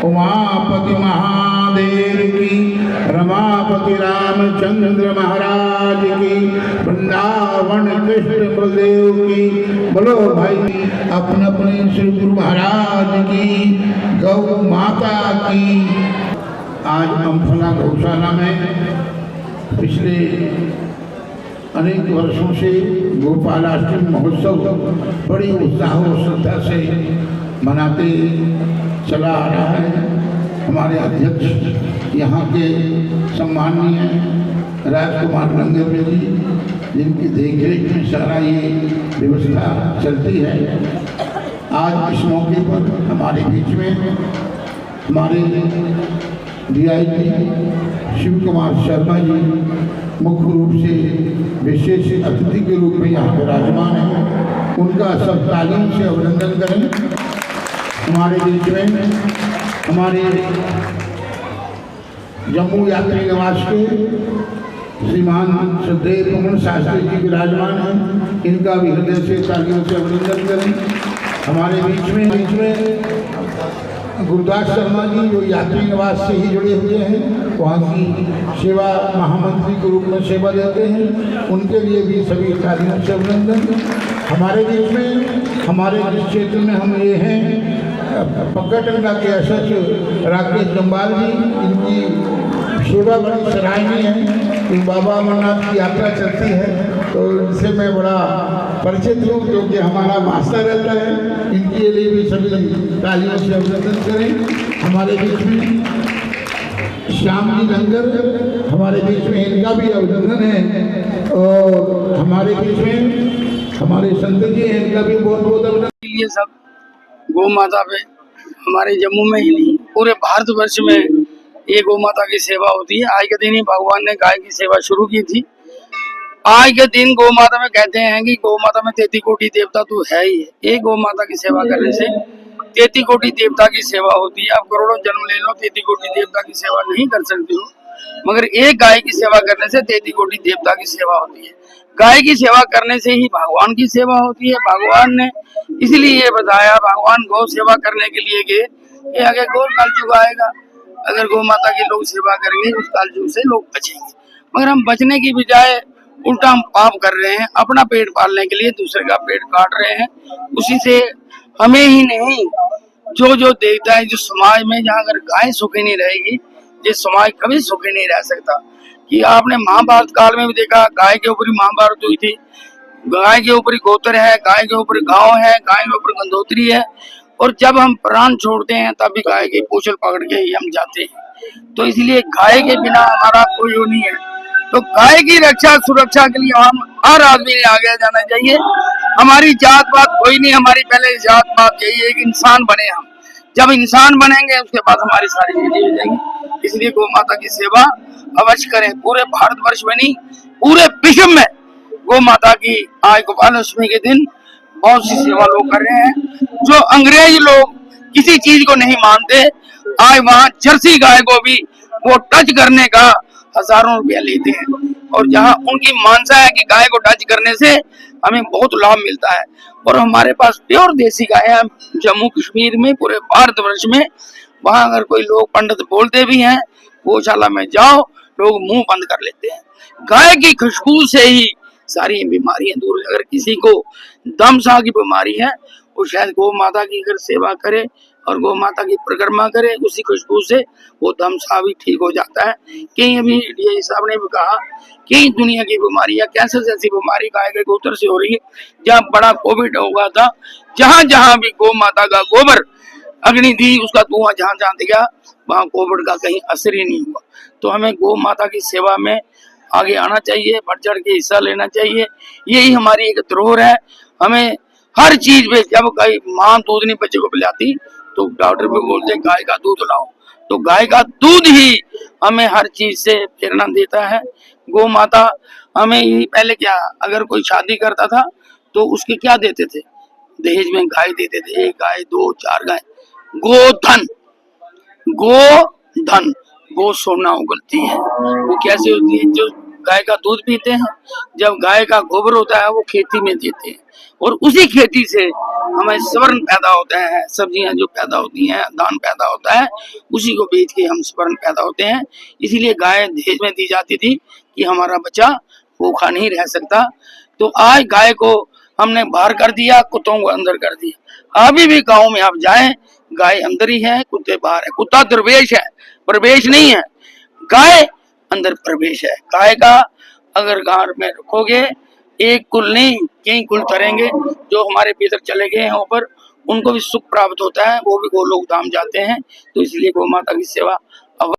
उमापति महादेव की, रमापति रामचंद्र महाराज की, वृंदावन कृष्ण बलदेव की। बोलो भाई अपने अपने श्री गुरु महाराज की, गौ माता की। आज अम्फला गौशाला में पिछले अनेक वर्षों से गोपालाष्टमी महोत्सव बड़ी उत्साह और श्रद्धा से मनाते चला आ रहा है। हमारे अध्यक्ष यहाँ के सम्माननीय राजकुमार लंगर जी, जिनकी देखरेख में सारा ये व्यवस्था चलती है, आज इस मौके पर हमारे बीच में हमारे DIG शिव कुमार शर्मा जी मुख्य रूप से विशेष अतिथि के रूप में यहाँ विराजमान है। उनका सब तालीम से अभिनंदन करें। हमारे बीच में हमारे जम्मू यात्री निवास के श्रीमान श्रद्धेय पवन शास्त्री जी विराजमान हैं, इनका भी हृदय से तालियों से अभिनंदन करें। हमारे बीच में गुरुदास शर्मा जी जो यात्री निवास से ही जुड़े हुए हैं, वहाँ की सेवा महामंत्री के रूप में सेवा देते हैं, उनके लिए भी सभी तालियों से अभिनंदन। हमारे बीच में हमारे जिस क्षेत्र में हम ये हैं पक्का के अध्यक्ष राकेश जम्बाल जी, इनकी सेवा बड़ी सराहनीय है। कि बाबा अमरनाथ की यात्रा चलती है तो इनसे मैं बड़ा परिचित हूँ, क्योंकि हमारा वास्ता रहता है। इनके लिए भी सभी तालियों से अभिनंदन करें। हमारे बीच में श्याम जी लंगर हमारे बीच में, इनका भी अभिनंदन है। और हमारे बीच में हमारे संत जी हैं, इनका भी बहुत बहुत अभिनंदन। ये सब गौ माता पे हमारे जम्मू में ही नहीं पूरे भारतवर्ष में ये गौ माता की सेवा होती है। आज के दिन ही भगवान ने गाय की सेवा शुरू की थी। आज के दिन गौ माता में कहते हैं कि गौ माता में 33 कोटि देवता तो है ही है। एक गौ माता की सेवा करने से 33 कोटि देवता की सेवा होती है। आप करोड़ों जन्म ले लो, 33 कोटि देवता की सेवा नहीं कर सकते हो, मगर एक गाय की सेवा करने से 33 कोटि देवता की सेवा होती है। गाय की सेवा करने से ही भगवान की सेवा होती है। भगवान ने इसलिए ये बताया, भगवान गौ सेवा करने के लिए कि आगे गौ कलयुग आएगा, अगर गौ माता की लोग सेवा करेंगे उस कलयुग से लोग बचेंगे। मगर हम बचने की बजाय उल्टा हम पाप कर रहे हैं, अपना पेट पालने के लिए दूसरे का पेट काट रहे हैं। उसी से हमें ही नहीं, जो जो देखता है, जो समाज में जहाँ अगर गाय सुखी नहीं रहेगी, ये समाज कभी सुखी नहीं रह सकता। कि आपने महाभारत काल में भी देखा, गाय के ऊपर ही महाभारत हुई थी। गाय के ऊपर ही गोत्र है, गाय के ऊपर गांव है, गाय के ऊपर गंधोत्री है। और जब हम प्राण छोड़ते हैं तब भी गाय की पूंछल पकड़ के ही हम जाते हैं। तो इसलिए गाय के बिना हमारा कोई वो नहीं है। तो गाय की रक्षा सुरक्षा के लिए हम हर आदमी ने आगे जाना चाहिए। हमारी जात पात कोई नहीं, हमारी पहले जात पात यही है कि इंसान बने हम। जब इंसान बनेंगे उसके बाद हमारी सारी चीजें हो जाएंगी। इसलिए गौ माता की सेवा अवश्य करें। पूरे भारतवर्ष में नहीं, पूरे विश्व में गौ माता की आज गोपालाष्टमी के दिन बहुत सी सेवा लोग कर रहे हैं। जो अंग्रेज लोग किसी चीज को नहीं मानते, आज वहाँ जर्सी गाय को भी वो टच करने का हजारों रुपया लेते हैं। और जहाँ उनकी मानसा है कि गाय को टच करने से हमें बहुत लाभ मिलता है। और हमारे पास प्योर देसी गाय है जम्मू कश्मीर में, पूरे भारतवर्ष में। वहाँ अगर कोई लोग पंडित बोलते भी हैं, गौशाला में जाओ, लोग मुंह बंद कर लेते हैं। गाय की खुशबू से ही सारी बीमारियां दूर। अगर किसी को दमसा की बीमारी है, वो शायद गौ माता की अगर सेवा करे और गौ माता की परिक्रमा करे, उसी खुशबू से वो दमसा भी ठीक हो जाता है। कहीं अभी DIG साहब ने भी कहा कई दुनिया की बीमारियां, कैंसर जैसी बीमारी गाय के गोबर से हो रही है। जहाँ बड़ा कोविड हुआ था, जहाँ जहाँ भी गौ माता का गोबर अग्नि थी, उसका धुआं जहाँ जहाँ दिखा, वहाँ कोविड का कहीं असर ही नहीं हुआ। तो हमें गौ माता की सेवा में आगे आना चाहिए, बढ़ चढ़ के हिस्सा लेना चाहिए। यही हमारी एक धरोहर है। हमें हर चीज में, जब कोई माँ दूध नहीं बच्चे को पिलाती तो डॉक्टर भी बोलते गाय का दूध लाओ, तो गाय का दूध ही हमें हर चीज से प्रेरणा देता है। गौ माता हमें ही पहले क्या, अगर कोई शादी करता था तो उसके क्या देते थे, दहेज में गाय देते थे, 1 गाय 2 4 गाय। गोधन, गो धन, गो सोना उगलती है। वो कैसे होती है, जो गाय का दूध पीते हैं, जब गाय का गोबर होता है वो खेती में देते हैं और उसी खेती से हमें स्वर्ण पैदा होता है, सब्जियां जो पैदा होती हैं, धान पैदा होता है, उसी को बेच के हम स्वर्ण पैदा होते हैं। इसीलिए गाय दहेज में दी जाती थी कि हमारा बच्चा भूखा नहीं रह सकता। तो आज गाय को हमने बाहर कर दिया, कुत्तों को अंदर कर दिया। अभी भी गाँव में आप जाएं, गाय अंदर ही है, कुत्ते बाहर है। कुत्ता दुर्वेश है, प्रवेश नहीं है, गाय अंदर प्रवेश है। गाय का अगर गांव में रखोगे, एक कुल नहीं कई कुल तरेंगे। जो हमारे भीतर चले गए हैं ऊपर, उनको भी सुख प्राप्त होता है, वो भी गोलोक धाम जाते हैं। तो इसलिए गौ माता की सेवा